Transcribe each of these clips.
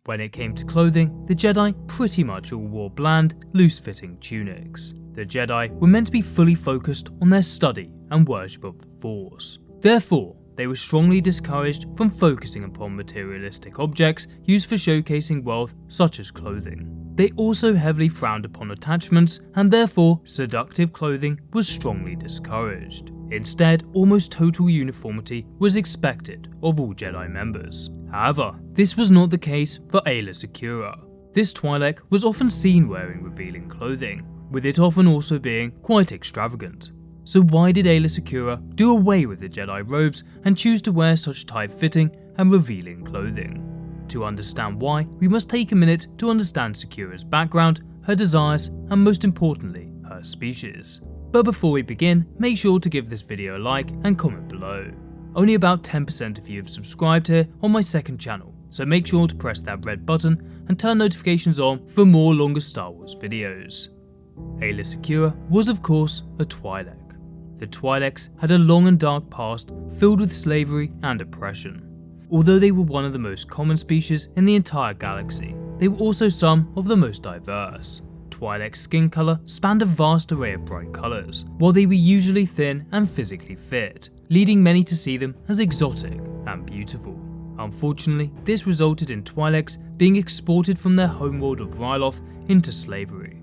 When it came to clothing, the Jedi pretty much all wore bland, loose-fitting tunics. The Jedi were meant to be fully focused on their study and worship of the Force. Therefore, they were strongly discouraged from focusing upon materialistic objects used for showcasing wealth, such as clothing. They also heavily frowned upon attachments, and therefore seductive clothing was strongly discouraged. Instead, almost total uniformity was expected of all Jedi members. However, this was not the case for Aayla Secura. This twi'lek was often seen wearing revealing clothing, with it often also being quite extravagant. So why did Aayla Secura do away with the Jedi robes and choose to wear such tight-fitting and revealing clothing? To understand why, we must take a minute to understand Secura's background, her desires, and most importantly, her species. But before we begin, make sure to give this video a like and comment below. Only about 10% of you have subscribed here on my second channel, so make sure to press that red button and turn notifications on for more longer Star Wars videos. Aayla Secura was of course a twi'lek. The Twi'leks had a long and dark past filled with slavery and oppression. Although they were one of the most common species in the entire galaxy, they were also some of the most diverse. Twi'lek's skin colour spanned a vast array of bright colours, while they were usually thin and physically fit, leading many to see them as exotic and beautiful. Unfortunately, this resulted in Twi'leks being exported from their homeworld of Ryloth into slavery.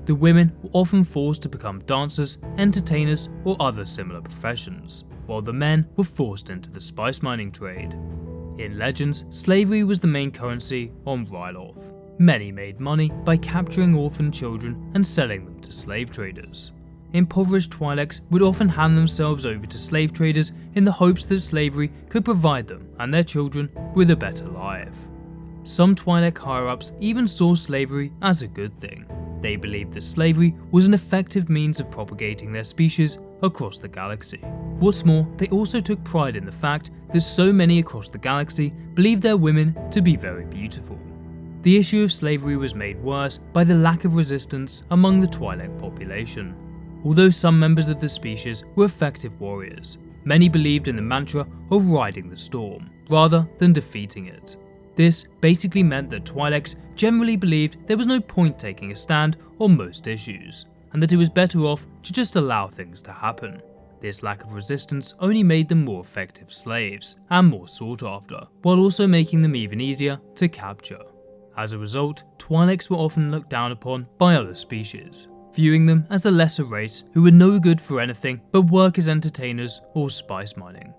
The women were often forced to become dancers, entertainers, or other similar professions, while the men were forced into the spice mining trade. In Legends, slavery was the main currency on Ryloth. Many made money by capturing orphan children and selling them to slave traders. Impoverished Twi'leks would often hand themselves over to slave traders in the hopes that slavery could provide them and their children with a better life. Some Twilek higher-ups even saw slavery as a good thing. They believed that slavery was an effective means of propagating their species across the galaxy. What's more, they also took pride in the fact that so many across the galaxy believed their women to be very beautiful. The issue of slavery was made worse by the lack of resistance among the Twi'lek population. Although some members of the species were effective warriors, many believed in the mantra of riding the storm, rather than defeating it. This basically meant that Twi'leks generally believed there was no point taking a stand on most issues, and that it was better off to just allow things to happen. This lack of resistance only made them more effective slaves, and more sought after, while also making them even easier to capture. As a result, Twi'leks were often looked down upon by other species, viewing them as a lesser race who were no good for anything but work as entertainers or spice mining.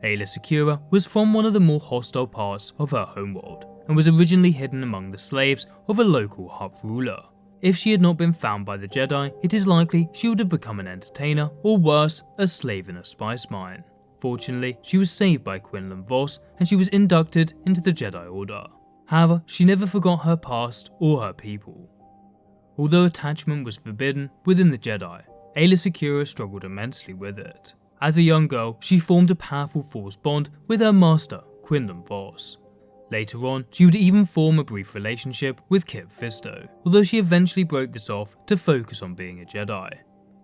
Aayla Secura was from one of the more hostile parts of her homeworld, and was originally hidden among the slaves of a local Hutt ruler. If she had not been found by the Jedi, it is likely she would have become an entertainer, or worse, a slave in a spice mine. Fortunately, she was saved by Quinlan Vos, and she was inducted into the Jedi Order. However, she never forgot her past or her people. Although attachment was forbidden within the Jedi, Aayla Secura struggled immensely with it. As a young girl, she formed a powerful Force bond with her master, Quinlan Vos. Later on, she would even form a brief relationship with Kit Fisto, although she eventually broke this off to focus on being a Jedi.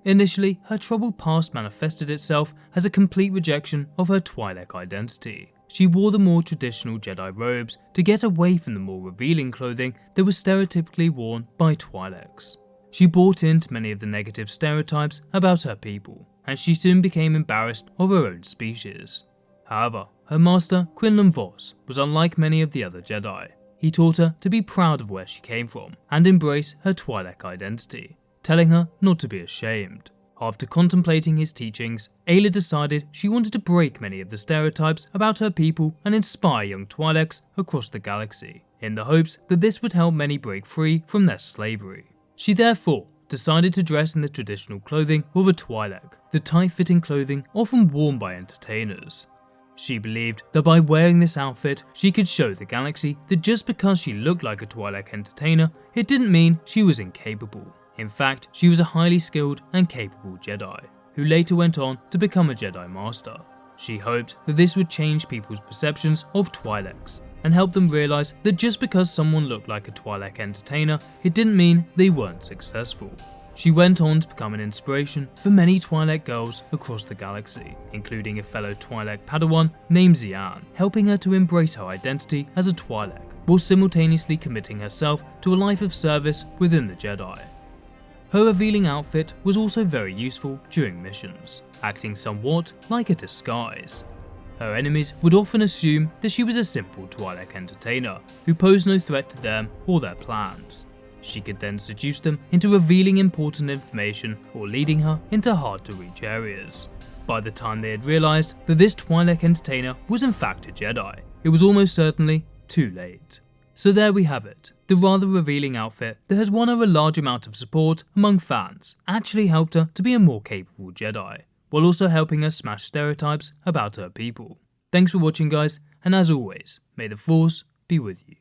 Initially, her troubled past manifested itself as a complete rejection of her Twi'lek identity. She wore the more traditional Jedi robes to get away from the more revealing clothing that was stereotypically worn by Twi'leks. She bought into many of the negative stereotypes about her people, and she soon became embarrassed of her own species. However, her master, Quinlan Vos, was unlike many of the other Jedi. He taught her to be proud of where she came from and embrace her Twi'lek identity, telling her not to be ashamed. After contemplating his teachings, Aayla decided she wanted to break many of the stereotypes about her people and inspire young Twi'leks across the galaxy, in the hopes that this would help many break free from their slavery. She therefore decided to dress in the traditional clothing of a Twi'lek, the tight-fitting clothing often worn by entertainers. She believed that by wearing this outfit, she could show the galaxy that just because she looked like a Twi'lek entertainer, it didn't mean she was incapable. In fact, she was a highly skilled and capable Jedi, who later went on to become a Jedi Master. She hoped that this would change people's perceptions of Twi'leks, and help them realize that just because someone looked like a Twi'lek entertainer, it didn't mean they weren't successful. She went on to become an inspiration for many Twi'lek girls across the galaxy, including a fellow Twi'lek Padawan named Xian, helping her to embrace her identity as a Twi'lek while simultaneously committing herself to a life of service within the Jedi. Her revealing outfit was also very useful during missions, acting somewhat like a disguise. Her enemies would often assume that she was a simple Twi'lek entertainer who posed no threat to them or their plans. She could then seduce them into revealing important information or leading her into hard-to-reach areas. By the time they had realised that this Twi'lek entertainer was in fact a Jedi, it was almost certainly too late. So there we have it. The rather revealing outfit that has won her a large amount of support among fans actually helped her to be a more capable Jedi, while also helping her smash stereotypes about her people. Thanks for watching guys, and as always, may the Force be with you.